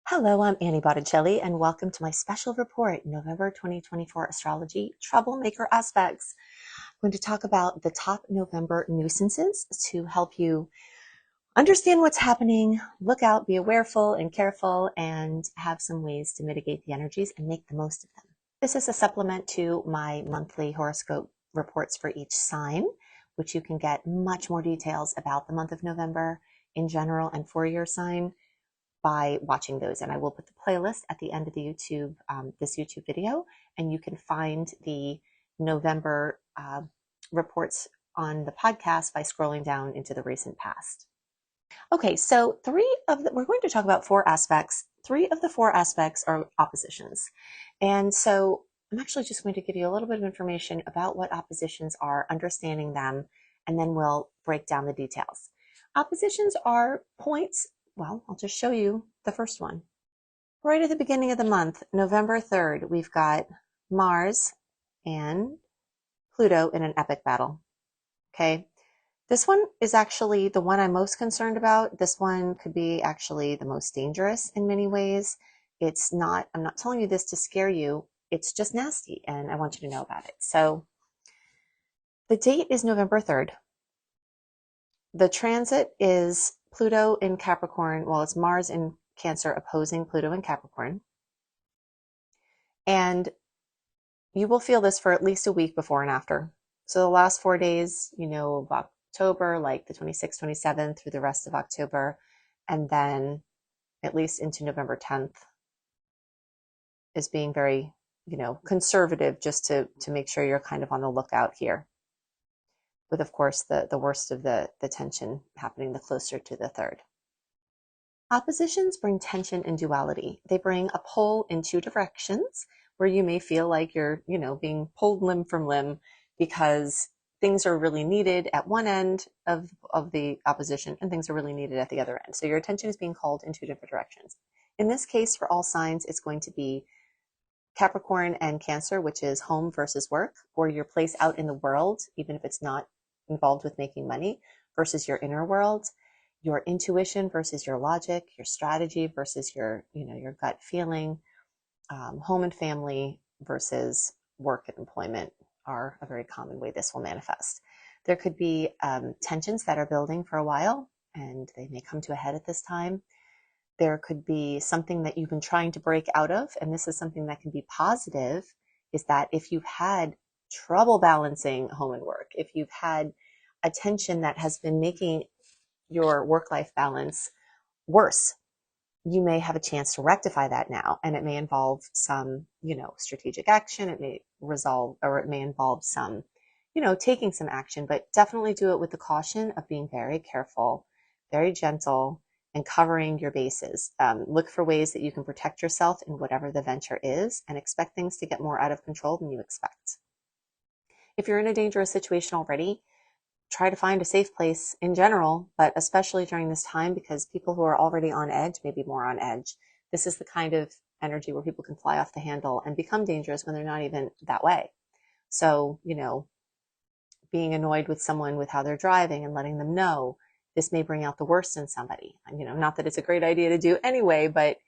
Hello, I'm Annie Botticelli, and welcome to my special report, November 2024 Astrology Troublemaker Aspects. I'm going to talk about the top November nuisances to help you understand what's happening, look out, be awareful and careful, and have some ways to mitigate the energies and make the most of them. This is a supplement to my monthly horoscope reports for each sign, which you can get much more details about the month of November in general and for your sign by watching those. And I will put the playlist at the end of the YouTube, this YouTube video, and you can find the November reports on the podcast by scrolling down into the recent past. Okay, so we're going to talk about four aspects. Three of the four aspects are oppositions. And so I'm actually just going to give you a little bit of information about what oppositions are, understanding them, and then we'll break down the details. Oppositions are points. Well, I'll just show you the first one. Right at the beginning of the month, November 3rd, we've got Mars and Pluto in an epic battle. Okay. This one is actually the one I'm most concerned about. This one could be actually the most dangerous in many ways. I'm not telling you this to scare you. It's just nasty, and I want you to know about it. So the date is November 3rd. The transit is Pluto in Capricorn. Well, it's Mars in Cancer opposing Pluto in Capricorn. And you will feel this for at least a week before and after. So the last 4 days, of October, like the 26th, 27th through the rest of October, and then at least into November 10th is being very, conservative, just to make sure you're kind of on the lookout here. With, of course, the worst of the tension happening the closer to the 3rd. Oppositions bring tension and duality. They bring a pull in two directions where you may feel like you're, being pulled limb from limb because things are really needed at one end of the opposition and things are really needed at the other end. So your attention is being called in two different directions. In this case, for all signs, it's going to be Capricorn and Cancer, which is home versus work, or your place out in the world, even if it's not involved with making money, versus your inner world, your intuition versus your logic, your strategy versus your gut feeling, home and family versus work and employment are a very common way this will manifest. There could be tensions that are building for a while, and they may come to a head at this time. There could be something that you've been trying to break out of, and this is something that can be positive, is that if you've had trouble balancing home and work, if you've had a tension that has been making your work-life balance worse, you may have a chance to rectify that now. And it may involve some, strategic action. It may involve some, taking some action, but definitely do it with the caution of being very careful, very gentle, and covering your bases. Look for ways that you can protect yourself in whatever the venture is, and expect things to get more out of control than you expect. If you're in a dangerous situation already, try to find a safe place in general, but especially during this time, because people who are already on edge may be more on edge. This is the kind of energy where people can fly off the handle and become dangerous when they're not even that way. So, being annoyed with someone with how they're driving and letting them know, this may bring out the worst in somebody. Not that it's a great idea to do anyway, but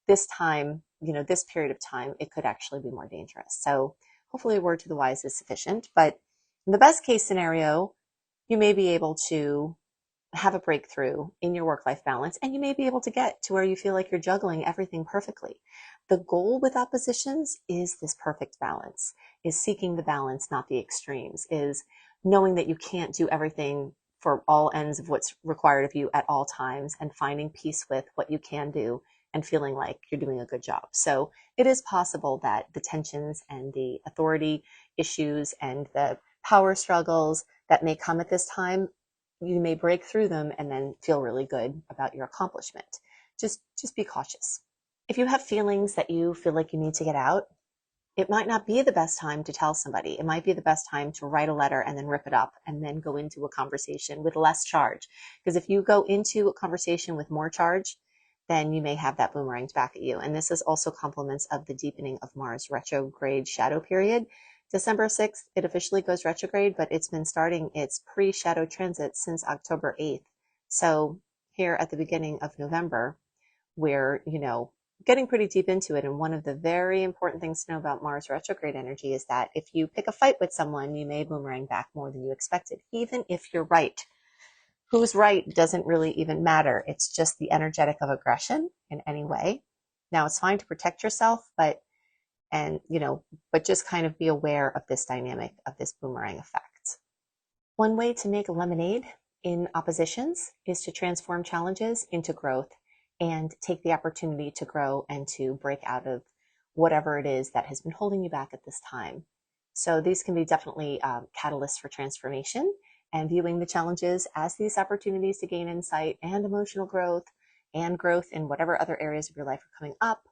this time, this period of time, it could actually be more dangerous. So hopefully a word to the wise is sufficient. But in the best case scenario, you may be able to have a breakthrough in your work-life balance, and you may be able to get to where you feel like you're juggling everything perfectly. The goal with oppositions is this perfect balance, is seeking the balance, not the extremes, is knowing that you can't do everything for all ends of what's required of you at all times, and finding peace with what you can do and feeling like you're doing a good job. So it is possible that the tensions and the authority issues and the power struggles that may come at this time, you may break through them and then feel really good about your accomplishment. Just be cautious. If you have feelings that you feel like you need to get out, it might not be the best time to tell somebody. It might be the best time to write a letter and then rip it up and then go into a conversation with less charge. Because if you go into a conversation with more charge, then you may have that boomeranged back at you. And this is also compliments of the deepening of Mars retrograde shadow period. December 6th, it officially goes retrograde, but it's been starting its pre-shadow transit since October 8th. So here at the beginning of November, where, getting pretty deep into it. And one of the very important things to know about Mars retrograde energy is that if you pick a fight with someone, you may boomerang back more than you expected, even if you're right. Who's right doesn't really even matter. It's just the energetic of aggression in any way. Now, it's fine to protect yourself, but just kind of be aware of this dynamic of this boomerang effect. One way to make lemonade in oppositions is to transform challenges into growth and take the opportunity to grow and to break out of whatever it is that has been holding you back at this time. So these can be definitely catalysts for transformation, and viewing the challenges as these opportunities to gain insight and emotional growth and growth in whatever other areas of your life are coming up.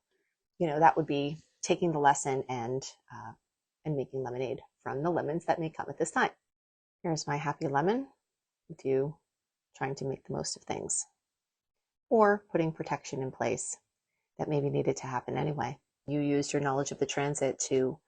That would be taking the lesson and making lemonade from the lemons that may come at this time. Here's my happy lemon with you trying to make the most of things, or putting protection in place that maybe needed to happen anyway. You used your knowledge of the transit to,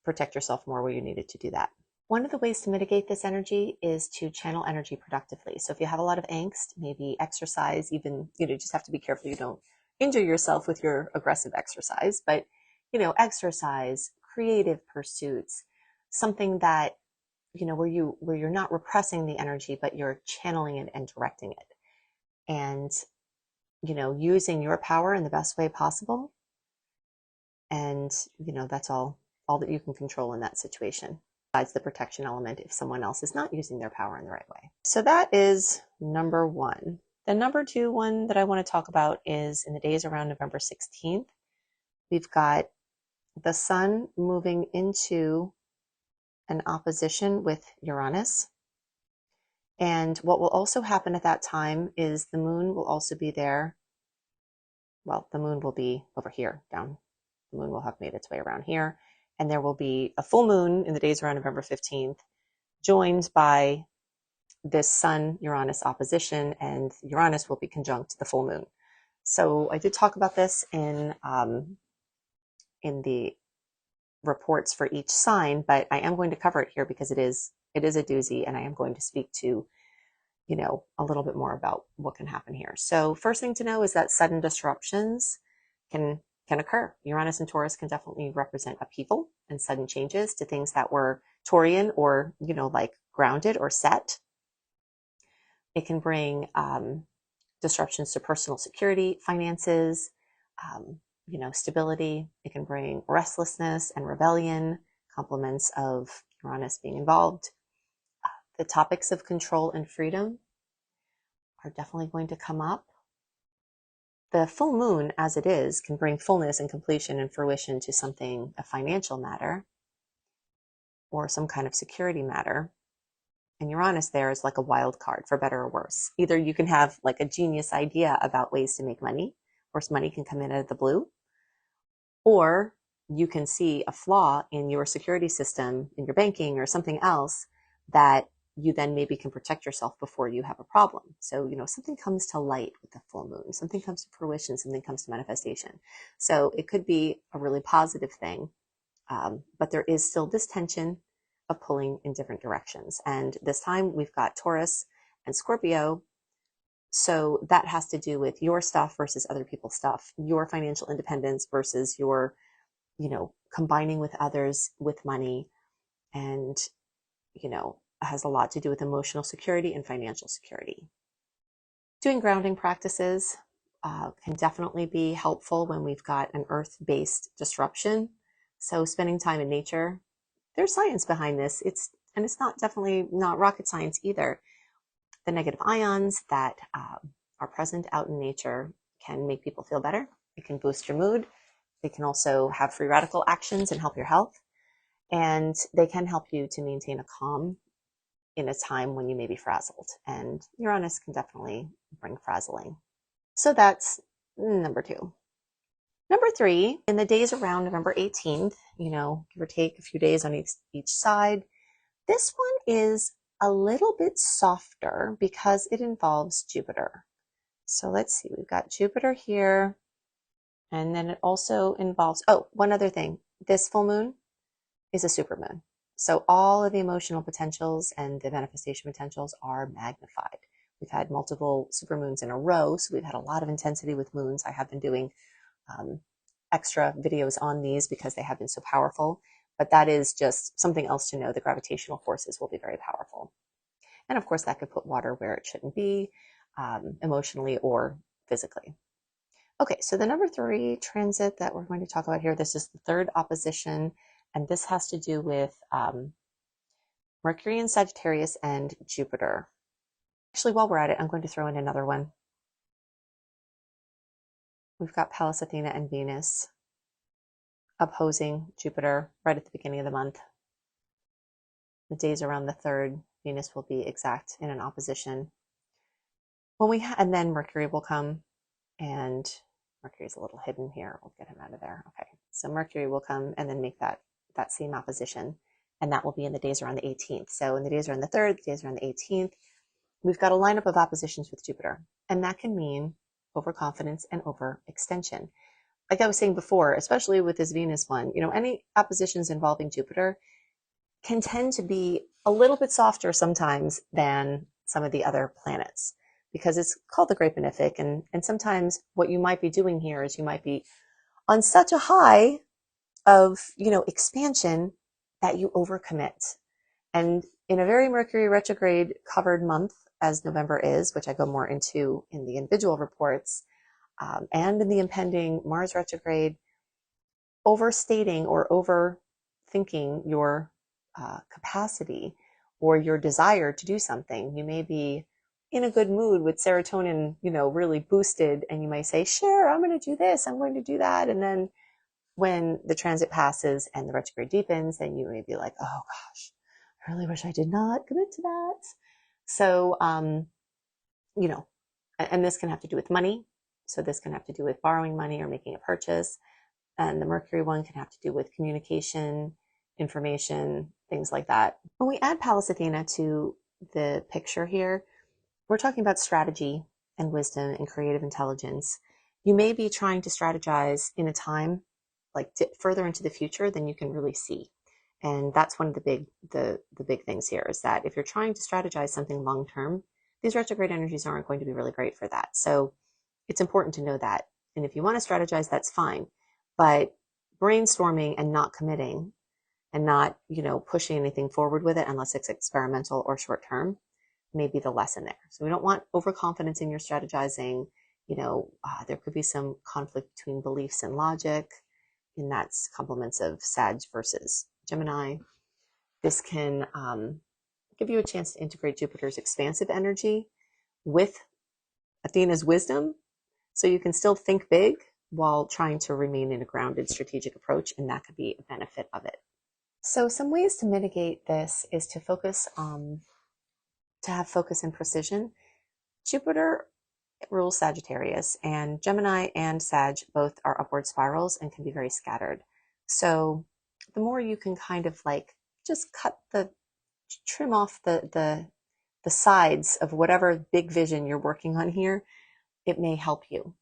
protect yourself more where you needed to do that. One of the ways to mitigate this energy is to channel energy productively. So if you have a lot of angst, maybe exercise, even, just have to be careful you don't injure yourself with your aggressive exercise, but, exercise, creative pursuits, something that, where you're not repressing the energy, but you're channeling it and directing it. And, using your power in the best way possible. And, that's all that you can control in that situation. Besides the protection element if someone else is not using their power in the right way. So that is number one. The number two one that I want to talk about is in the days around November 16th. We've got the sun moving into an opposition with Uranus. And what will also happen at that time is the moon will also be there. Well, the moon will be over here, down. The moon will have made its way around here. And there will be a full moon in the days around November 15th, joined by this Sun-Uranus opposition, and Uranus will be conjunct the full moon. So I did talk about this in the reports for each sign, but I am going to cover it here because it is a doozy, and I am going to speak to, a little bit more about what can happen here. So first thing to know is that sudden disruptions can occur. Uranus and Taurus can definitely represent upheaval and sudden changes to things that were Taurian or, like grounded or set. It can bring disruptions to personal security, finances, stability. It can bring restlessness and rebellion, complements of Uranus being involved. The topics of control and freedom are definitely going to come up. The full moon, as it is, can bring fullness and completion and fruition to something, a financial matter, or some kind of security matter. And Uranus there is like a wild card, for better or worse. Either you can have like a genius idea about ways to make money, or money can come in out of the blue, or you can see a flaw in your security system, in your banking, or something else that you then maybe can protect yourself before you have a problem. So, something comes to light with the full moon, something comes to fruition, something comes to manifestation. So it could be a really positive thing, but there is still this tension of pulling in different directions. And this time we've got Taurus and Scorpio. So that has to do with your stuff versus other people's stuff, your financial independence versus your, combining with others with money, and, has a lot to do with emotional security and financial security. Doing grounding practices can definitely be helpful when we've got an earth-based disruption. So spending time in nature, there's science behind this. It's definitely not rocket science either. The negative ions that are present out in nature can make people feel better. It can boost your mood. They can also have free radical actions and help your health. And they can help you to maintain a calm in a time when you may be frazzled. And Uranus can definitely bring frazzling. So that's number two. Number three, in the days around November 18th, give or take a few days on each side, this one is a little bit softer because it involves Jupiter. So let's see, we've got Jupiter here, and then it also involves, one other thing, this full moon is a supermoon. So all of the emotional potentials and the manifestation potentials are magnified, We've had multiple supermoons in a row, so we've had a lot of intensity with moons. I have been doing extra videos on these because they have been so powerful, but that is just something else to know. The gravitational forces will be very powerful. And of course, that could put water where it shouldn't be, emotionally or physically. Okay, so the number 3 transit that we're going to talk about here, this is the third opposition, and this has to do with Mercury in Sagittarius and Jupiter. Actually, while we're at it, I'm going to throw in another one. We've got Pallas Athena and Venus opposing Jupiter right at the beginning of the month. The days around the 3rd, Venus will be exact in an opposition. And then Mercury will come, and Mercury's a little hidden here. We'll get him out of there. Okay, so Mercury will come and then make that same opposition, and that will be in the days around the 18th. So in the days around the 3rd, the days around the 18th, we've got a lineup of oppositions with Jupiter, and that can mean overconfidence and overextension. Like I was saying before, especially with this Venus one, any oppositions involving Jupiter can tend to be a little bit softer sometimes than some of the other planets, because it's called the Great Benefic. And sometimes what you might be doing here is you might be on such a high of, expansion that you overcommit. And in a very Mercury retrograde covered month, as November is, which I go more into in the individual reports, and in the impending Mars retrograde, overstating or overthinking your capacity or your desire to do something. You may be in a good mood with serotonin, really boosted, and you may say, sure, I'm going to do this, I'm going to do that. And then when the transit passes and the retrograde deepens, then you may be like, oh gosh, I really wish I did not commit to that. So, and this can have to do with money. So this can have to do with borrowing money or making a purchase. And the Mercury one can have to do with communication, information, things like that. When we add Pallas Athena to the picture here, we're talking about strategy and wisdom and creative intelligence. You may be trying to strategize in a time like further into the future than you can really see. And that's one of the big things here, is that if you're trying to strategize something long term, these retrograde energies aren't going to be really great for that. So it's important to know that. And if you want to strategize, that's fine. But brainstorming and not committing and not, pushing anything forward with it unless it's experimental or short term may be the lesson there. So we don't want overconfidence in your strategizing. There could be some conflict between beliefs and logic, and that's complements of Sag versus Gemini. This can give you a chance to integrate Jupiter's expansive energy with Athena's wisdom, so you can still think big while trying to remain in a grounded strategic approach, and that could be a benefit of it. So some ways to mitigate this is to have focus and precision. Jupiter rules Sagittarius, and Gemini and Sag both are upward spirals and can be very scattered. So the more you can kind of like just trim off the sides of whatever big vision you're working on here, it may help you,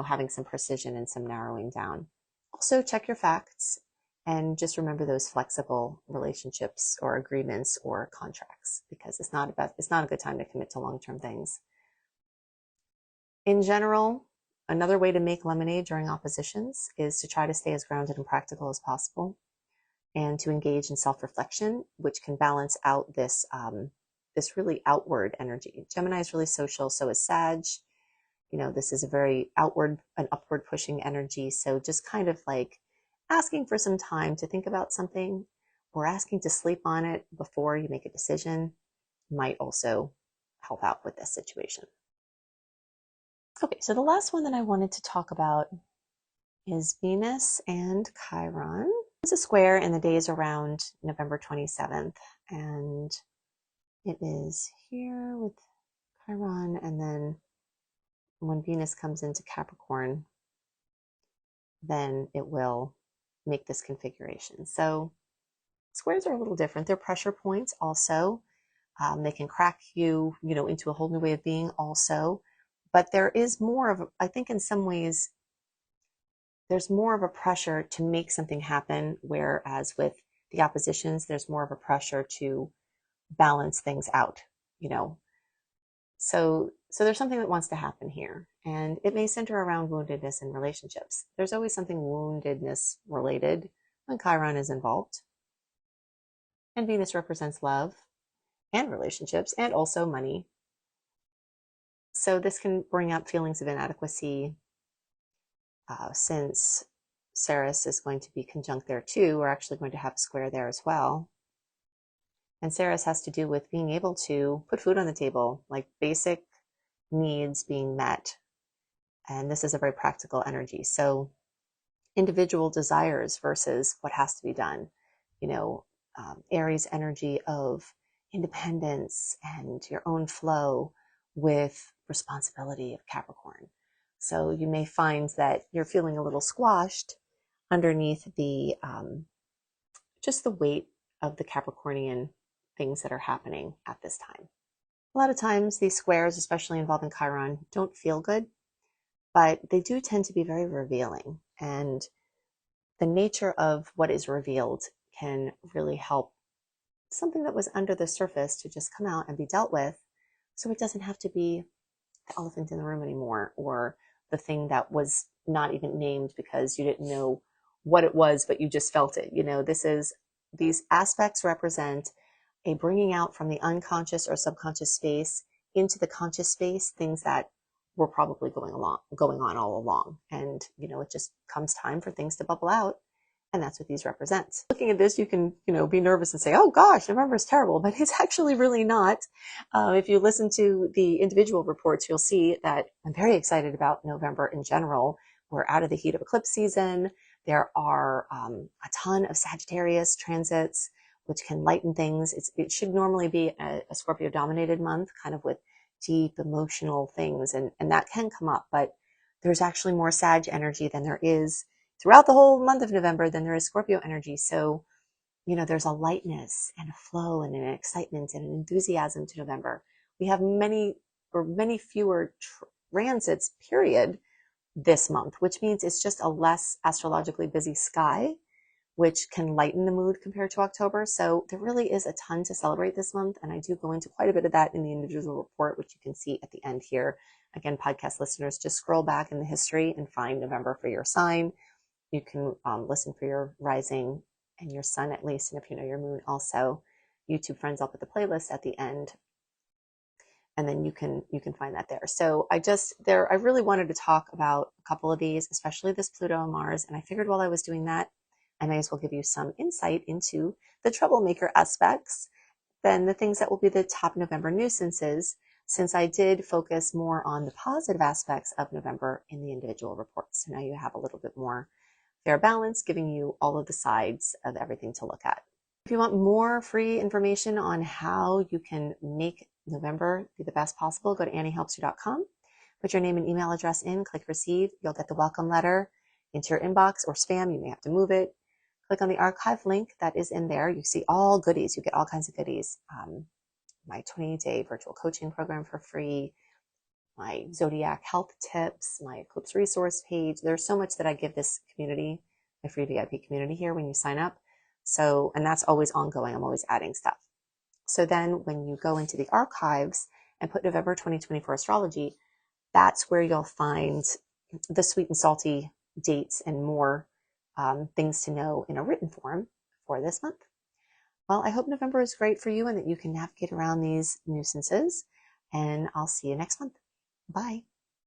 having some precision and some narrowing down. Also check your facts and just remember those flexible relationships or agreements or contracts, because it's not a good time to commit to long-term things. In general, another way to make lemonade during oppositions is to try to stay as grounded and practical as possible, and to engage in self-reflection, which can balance out this really outward energy. Gemini is really social, so is Sag. This is a very upward pushing energy. So just kind of like asking for some time to think about something, or asking to sleep on it before you make a decision, might also help out with this situation. Okay, so the last one that I wanted to talk about is Venus and Chiron. It's a square in the days around November 27th, and it is here with Chiron, and then when Venus comes into Capricorn, then it will make this configuration. So squares are a little different. They're pressure points also. They can crack you, into a whole new way of being also. But there is more of, I think in some ways, there's more of a pressure to make something happen, whereas with the oppositions, there's more of a pressure to balance things out, So there's something that wants to happen here, and it may center around woundedness in relationships. There's always something woundedness related when Chiron is involved. And Venus represents love and relationships and also money. So this can bring up feelings of inadequacy since Ceres is going to be conjunct there too. We're actually going to have a square there as well. And Ceres has to do with being able to put food on the table, like basic needs being met. And this is a very practical energy. So individual desires versus what has to be done. Aries energy of independence and your own flow with responsibility of Capricorn. So you may find that you're feeling a little squashed underneath the just the weight of the Capricornian things that are happening at this time. A lot of times these squares, especially involving Chiron, don't feel good, but they do tend to be very revealing. And the nature of what is revealed can really help something that was under the surface to just come out and be dealt with, so it doesn't have to be the elephant in the room anymore, or the thing that was not even named because you didn't know what it was, but you just felt it. These aspects represent a bringing out from the unconscious or subconscious space into the conscious space, things that were probably going on all along. And, it just comes time for things to bubble out. And that's what these represent. Looking at this, you can, be nervous and say, oh gosh, November is terrible, but it's actually really not. If you listen to the individual reports, you'll see that I'm very excited about November in general. We're out of the heat of eclipse season. There are a ton of Sagittarius transits, which can lighten things. It should normally be a Scorpio dominated month, kind of with deep emotional things. And that can come up, but there's actually more Sag energy than there is throughout the whole month of November than there is Scorpio energy. So, there's a lightness and a flow and an excitement and an enthusiasm to November. We have many fewer transits, period, this month, which means it's just a less astrologically busy sky, which can lighten the mood compared to October. So there really is a ton to celebrate this month. And I do go into quite a bit of that in the individual report, which you can see at the end here. Again, podcast listeners, just scroll back in the history and find November for your sign. You can listen for your rising and your sun at least. And if you know your moon also, YouTube friends, I'll put the playlist at the end. And then you can find that there. So I really wanted to talk about a couple of these, especially this Pluto and Mars. And I figured while I was doing that, I may as well give you some insight into the troublemaker aspects, then the things that will be the top November nuisances, since I did focus more on the positive aspects of November in the individual reports. So now you have a little bit more fair balance, giving you all of the sides of everything to look at. If you want more free information on how you can make November be the best possible, go to anniehelpsyou.com, put your name and email address in, click receive. You'll get the welcome letter into your inbox or spam. You may have to move it. Click on the archive link that is in there. You see all goodies. You get all kinds of goodies. My 20-day virtual coaching program for free, my zodiac health tips, my eclipse resource page. There's so much that I give this community, my free VIP community here when you sign up. So, and that's always ongoing. I'm always adding stuff. So then when you go into the archives and put November 2024 astrology, that's where you'll find the sweet and salty dates and more things to know in a written form for this month. Well, I hope November is great for you and that you can navigate around these nuisances, and I'll see you next month. Bye.